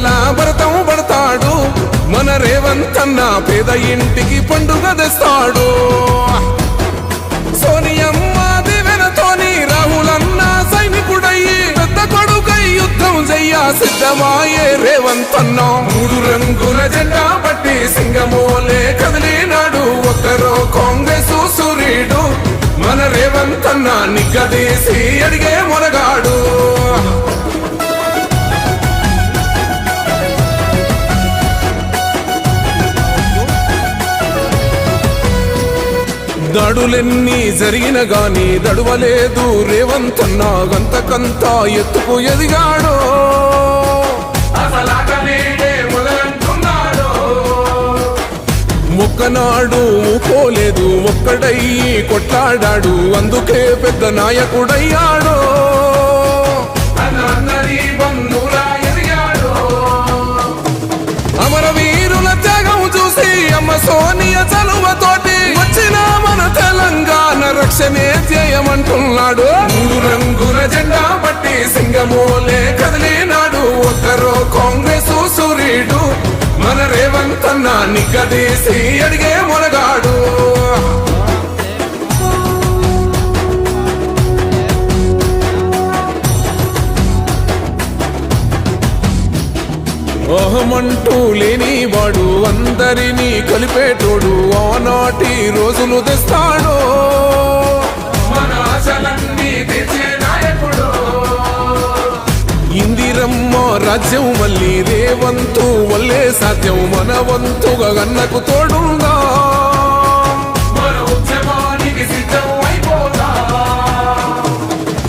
దొరల భరతం పడతాడు మన రేవంతన్న పేద ఇంటికి పండుగ తెస్తాడు సోనియమ్మ దివెనతోని రాహులన్న సైనికుడయ్యి పెద్ద కొడుకై యుద్ధం చెయ్య సిద్ధమాయే రేవంతన్న మూడు రంగుల జెండా పట్టి సింగమోలే కదిలినాడు ఒక్కరో కాంగ్రెస్ సూర్యుడు మన రేవంతన్న నిగ్గదీసి అడిగే మొనగాడు దాడులెన్ని జరిగిన గాని దడువలేదు రేవంతన్న గంతకంతా ఎత్తుకు ఎదిగాడో ఒక్కనాడు పోలేదు ఒక్కడయ్యి కొట్లాడాడు అందుకే పెద్ద నాయకుడయ్యాడో అమరవీరుల త్యాగం చూసి అమ్మ సోనియ చలువతోటి వచ్చిన మన తెలంగాణ రక్షణే చేయమంటున్నాడు మూడు రంగుల జెండా పట్టి సింగమోలే కదిలినాడు ఒక్కరో కాంగ్రెస్ సూర్యుడు మన రేవంతన్న నిగ్గదీసి అడిగే మొనగాడు ఓహమంటూ లేనివాడు అందరినీ కలిపేటోడు ఆనాటి రోజులు తెస్తాడు మన ఆశలన్నీ తెచ్చే నాయకుడు ఇందిరమ్మ రాజ్యం మళ్ళీ రేవంతు వల్లే సాధ్యం మన వంతుగా గన్నకు తోడుందా మన ఉద్యమానికి సిద్ధం అయిపోతా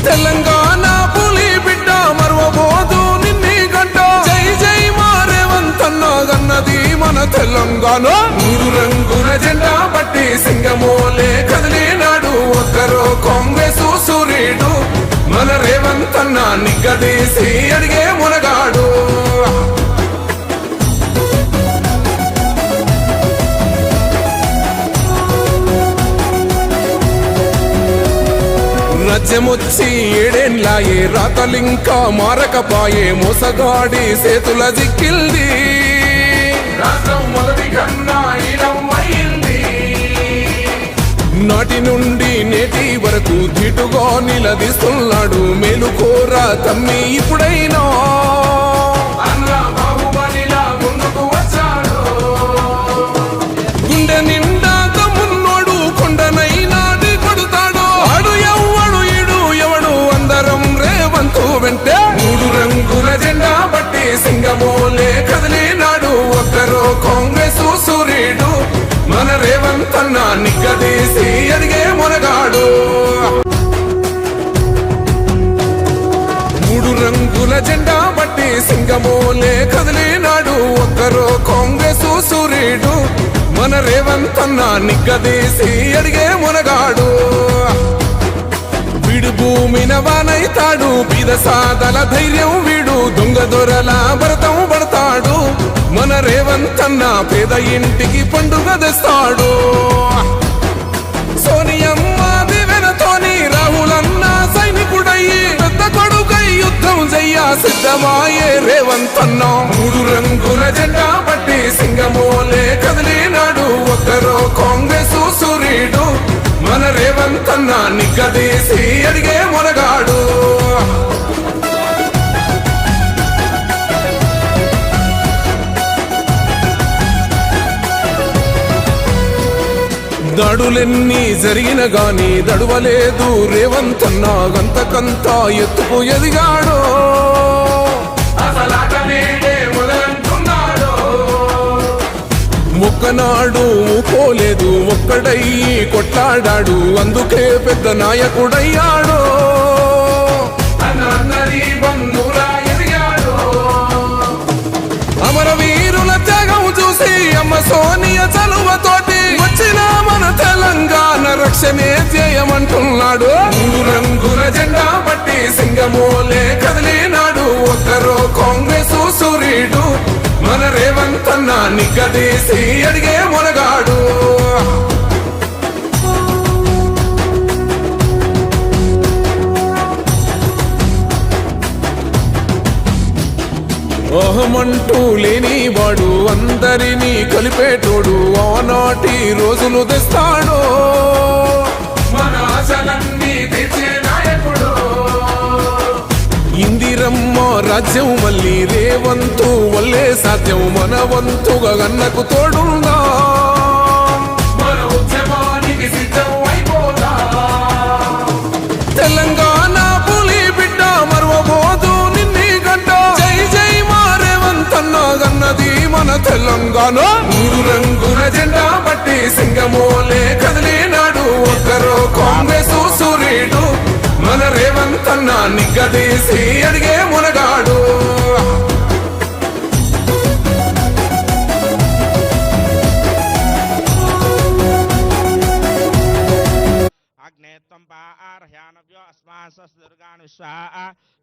తెలంగాణ పులి బిడ్డ మరవబోదు నిన్ని గంట జై జై మా రేవంతన్న గన్నది మన తెలంగాణ మూడు రంగుల జెండా పట్టి సింగమోలే కదిలినాడు ఒక్కరో కాంగ్రెస్ సూర్యుడు మన రేవంతన్న నిగ్గదీసి అడిగే మునగాడు రాజ్యమొచ్చి ఏడేండ్లాయే రాతలింకా మారకపాయే మోసగాడి సేతుల జిక్కిల్ది రాష్ట్రం మొదటి కన్నా నాటి నుండి నేటి వరకు ధీటుగా నిలదీస్తున్నాడు మేలుకోరా తమ్మి ఇప్పుడైనా గుండె నిండా తమ్మున్నోడు కొండనైనా కొడుతాడు ఆడు ఎవ్వడు ఈడు ఎవడు అందరం రేవంతు వెంటే మూడు రంగుల జెండా పట్టి సింగమోలే కదిలినాడు ఒక్కరో కాంగ్రెస్ సూర్యుడు మన రేవంతన్న నిగ్గదీసి అడిగే మొనగాడు మూడు రంగుల జెండా పట్టి సింగమోలే కదిలినాడు ఒక్కరో కాంగ్రెస్ సూర్యుడు మన రేవంతన్న నిగ్గదీసి అడిగే మొనగాడు వీడు భూమిన వానైతాడు బీద సాదల ధైర్యం వీడు దొంగ దొరల భరతం పడతాడు మన రేవంతన్న పేద ఇంటికి పండుగ తెస్తాడు సోనియమ్మ దివెనతోని రాహులన్న సైనికుడయ్యి పెద్ద కొడుకై యుద్ధం చెయ్య సిద్ధమాయే రేవంతన్న మూడు రంగుల జెండా పట్టి సింగమోలే కదిలినాడు ఒక్కరో కాంగ్రెస్ సూర్యుడు మన రేవంతన్న నిగ్గదీసి అడిగే మొనగాడు దాడులెన్ని జరిగిన గాని దడువలేదు రేవంతన్న గంతకంతా ఎత్తుకు ఎదిగాడో ఒక్కనాడు పోలేదు ఒక్కడయ్యి కొట్లాడాడు అందుకే పెద్ద నాయకుడయ్యాడో అమరవీరుల త్యాగం చూసి అమ్మ సోనియ చలువతోటి వచ్చిన మన తెలంగాణ రక్షణే చేయమంటున్నాడు మూడు రంగుల జెండా పట్టి సింగమోలే కదిలినాడు ఒక్కరో కాంగ్రెస్ సూర్యుడు మన రేవంతన్న నిగ్గదీసి అడిగే మొనగాడు ఓహమ అంటూ లేనివాడు అందరినీ కలిపేటోడు ఆనాటి రోజులు తెస్తాడు మన ఆశలన్నీ తీర్చే నాయకుడు ఇందిరమ్మ రాజ్యం మళ్ళీ రేవంతు వల్లే సాధ్యం మన వంతుగా గన్నకు తోడుందా మన ఉద్యమానికి సిద్ధం అయిపోదా తెలంగాణ పులి బిడ్డ మరువబోదు నిన్ని గడ్డ జై జై మా రేవంతన్న గన్నది మన తెలంగాణ మూడు రంగుల జెండా బట్టి సింగమోలే కదిలినాడు ఒక్కరో కాంగ్రెస్ సూర్యుడు మన రేవంతన్న నిగ్గదీసి అడిగే మునగాడు అగ్నేత్వం పార్హ్యానవ్యో అస్మాసస్దుర్గాన్ విశ్వా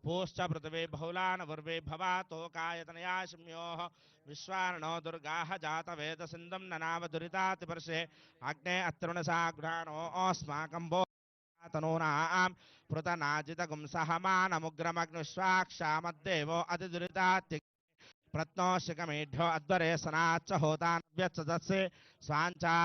పూశ్చ పృథివీ బహుళాన్ వర్వే భవాతోకాయతనయాశమ్యోః విశ్వానో దుర్గాః జాతవేద సింధం ననామ దురితాతిపర్షే అగ్నే అత్రుణసాగ్రానో అస్మాకం తనూనాం పృతనాజితగుం సహమానముగ్రమగ్నిశ్వాక్షామద్దేవో అతిదురితాత్య ప్రత్నోషికమేఢ్యో అధ్వరే సనాచ్చ హోతాన్ వ్యత్సదస్సే స్వాంచా